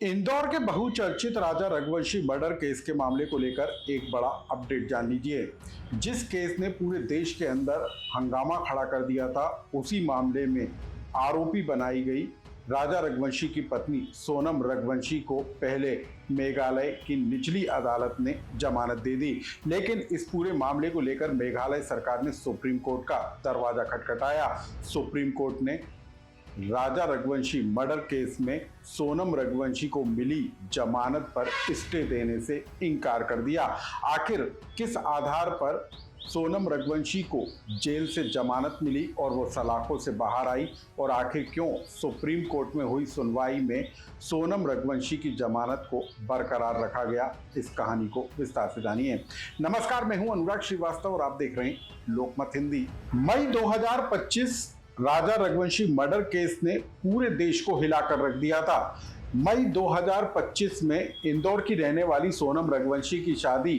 इंदौर के बहुचर्चित राजा Raghuvanshi murder case के मामले को लेकर एक बड़ा अपडेट जान लीजिए। जिस केस ने पूरे देश के अंदर हंगामा खड़ा कर दिया था, उसी मामले में आरोपी बनाई गई राजा रघुवंशी की पत्नी सोनम रघुवंशी को पहले मेघालय की निचली अदालत ने जमानत दे दी। लेकिन इस पूरे मामले को लेकर मेघालय सरकार ने सुप्रीम कोर्ट का दरवाजा खटखटाया। सुप्रीम कोर्ट ने राजा रघुवंशी मर्डर केस में सोनम रघुवंशी को मिली जमानत पर स्टे देने से इनकार कर दिया। आखिर किस आधार पर सोनम रघुवंशी को जेल से जमानत मिली और वो सलाखों से बाहर आई, और आखिर क्यों सुप्रीम कोर्ट में हुई सुनवाई में सोनम रघुवंशी की जमानत को बरकरार रखा गया, इस कहानी को विस्तार से जानिए। नमस्कार, मैं हूं अनुराग श्रीवास्तव और आप देख रहे हैं लोकमत हिंदी। मई 2025 राजा रघुवंशी मर्डर केस ने पूरे देश को हिलाकर रख दिया था। मई 2025 में इंदौर की रहने वाली सोनम रघुवंशी की शादी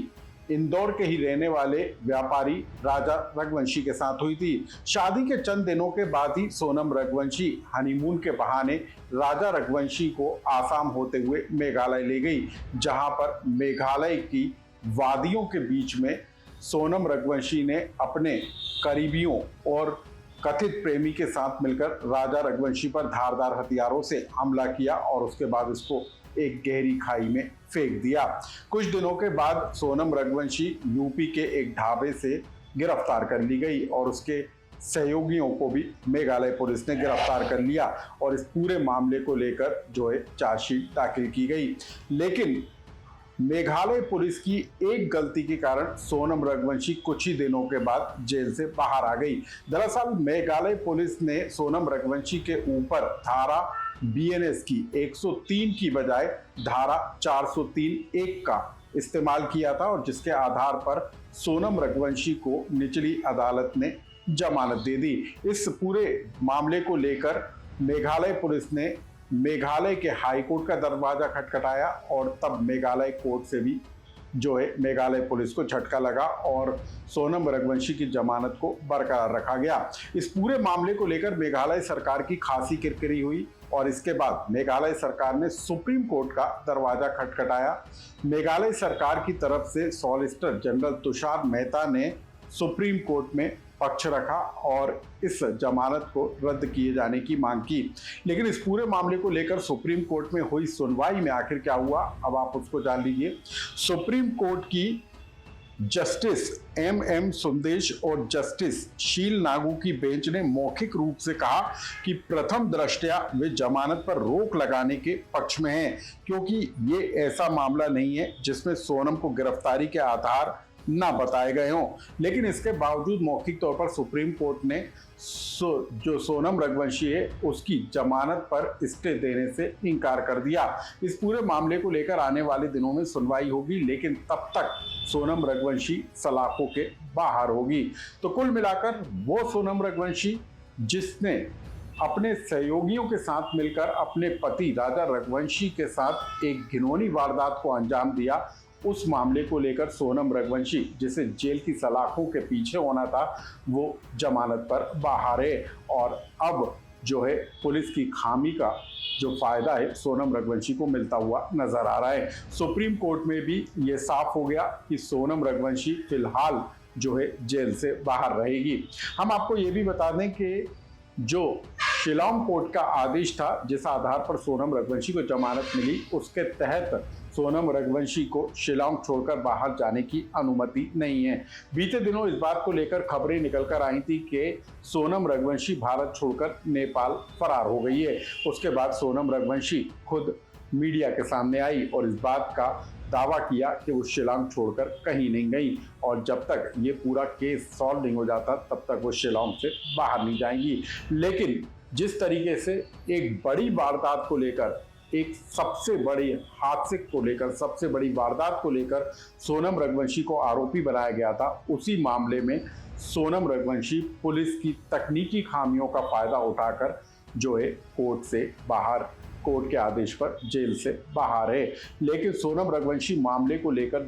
इंदौर के ही रहने वाले व्यापारी राजा रघुवंशी के साथ हुई थी। शादी के चंद दिनों के बाद ही सोनम रघुवंशी हनीमून के बहाने राजा रघुवंशी को आसाम होते हुए मेघालय ले गई, जहां पर मेघालय की वादियों के बीच में सोनम रघुवंशी ने अपने करीबियों और कथित प्रेमी के साथ मिलकर राजा रघुवंशी पर धारदार हथियारों से हमला किया और उसके बाद इसको एक गहरी खाई में फेंक दिया। कुछ दिनों के बाद सोनम रघुवंशी यूपी के एक ढाबे से गिरफ्तार कर ली गई और उसके सहयोगियों को भी मेघालय पुलिस ने गिरफ्तार कर लिया और इस पूरे मामले को लेकर जो है चार्जशीट दाखिल की गई। लेकिन मेघालय पुलिस की एक गलती के कारण सोनम रघुवंशी कुछ ही दिनों के बाद जेल से बाहर आ गई। दरअसल मेघालय पुलिस ने सोनम रघुवंशी के ऊपर धारा बीएनएस की 103 की बजाय धारा 403(1) का इस्तेमाल किया था, और जिसके आधार पर सोनम रघुवंशी को निचली अदालत ने जमानत दे दी। इस पूरे मामले को लेकर मेघालय पुलिस ने मेघालय के हाई कोर्ट का दरवाजा खटखटाया और तब मेघालय कोर्ट से भी जो है मेघालय पुलिस को झटका लगा और सोनम रघुवंशी की जमानत को बरकरार रखा गया। इस पूरे मामले को लेकर मेघालय सरकार की खासी किरकिरी हुई और इसके बाद मेघालय सरकार ने सुप्रीम कोर्ट का दरवाजा खटखटाया। मेघालय सरकार की तरफ से सॉलिसिटर जनरल तुषार मेहता ने सुप्रीम कोर्ट में पक्ष रखा और इस जमानत को रद्द किए जाने की मांग की। लेकिन इस पूरे मामले को लेकर सुप्रीम कोर्ट में हुई सुनवाई में आखिर क्या हुआ, अब आप उसको जान लीजिए। सुप्रीम कोर्ट की जस्टिस एम सुंदेश और जस्टिस शील नागू की बेंच ने मौखिक रूप से कहा कि प्रथम दृष्टया वे जमानत पर रोक लगाने के पक्ष में हैं, क्योंकि ये ऐसा मामला नहीं है जिसमें सोनम को गिरफ्तारी के आधार ना बताए गए हों। लेकिन इसके बावजूद मौखिक तौर पर सुप्रीम कोर्ट ने जो सोनम रघुवंशी है उसकी जमानत पर स्टे देने से इनकार कर दिया। इस पूरे मामले को लेकर आने वाले दिनों में सुनवाई होगी, लेकिन तब तक सोनम रघुवंशी सलाखों के बाहर होगी। तो कुल मिलाकर वो सोनम रघुवंशी जिसने अपने सहयोगियों के साथ मिलकर अपने पति राजा रघुवंशी के साथ एक घिनौनी वारदात को अंजाम दिया, उस मामले को लेकर सोनम रघुवंशी जिसे जेल की सलाखों के पीछे होना था, वो जमानत पर बाहर है। और अब जो है पुलिस की खामी का जो फायदा है सोनम रघुवंशी को मिलता हुआ नजर आ रहा है। सुप्रीम कोर्ट में भी ये साफ हो गया कि सोनम रघुवंशी फिलहाल जो है जेल से बाहर रहेगी। हम आपको ये भी बता दें कि जो शिलांग कोर्ट का आदेश था जिस आधार पर सोनम रघुवंशी को जमानत मिली, उसके तहत सोनम रघुवंशी को शिलांग छोड़कर बाहर जाने की अनुमति नहीं है। बीते दिनों इस बात को लेकर खबरें निकलकर आई थी कि सोनम रघुवंशी भारत छोड़कर नेपाल फरार हो गई है। उसके बाद सोनम रघुवंशी खुद मीडिया के सामने आई और इस बात का दावा किया कि वो शिलांग छोड़कर कहीं नहीं गई और जब तक ये पूरा केस सॉल्व नहीं हो जाता तब तक वो शिलांग से बाहर नहीं जाएंगी। लेकिन जिस तरीके से एक बड़ी वारदात को लेकर, एक सबसे बड़े हादसे को लेकर, सबसे बड़ी वारदात को लेकर सोनम रघुवंशी को आरोपी बनाया गया था, उसी मामले में सोनम रघुवंशी पुलिस की तकनीकी खामियों का फायदा उठाकर जो है कोर्ट से बाहर, कोर्ट के आदेश पर जेल से बाहर है। लेकिन सोनम रघुवंशी मामले को लेकर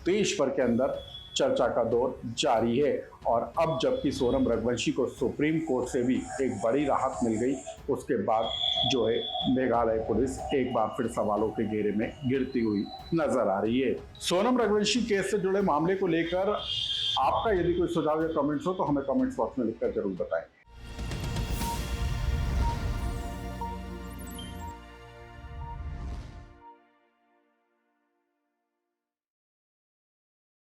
देश भर के अंदर चर्चा का दौर जारी है। और अब जबकि सोनम रघुवंशी को सुप्रीम कोर्ट से भी एक बड़ी राहत मिल गई, उसके बाद जो है मेघालय पुलिस एक बार फिर सवालों के घेरे में गिरती हुई नजर आ रही है। सोनम रघुवंशी केस से जुड़े मामले को लेकर आपका यदि कोई सुझाव या कमेंट्स हो तो हमें कमेंट्स बॉक्स में लिखकर जरूर बताएं।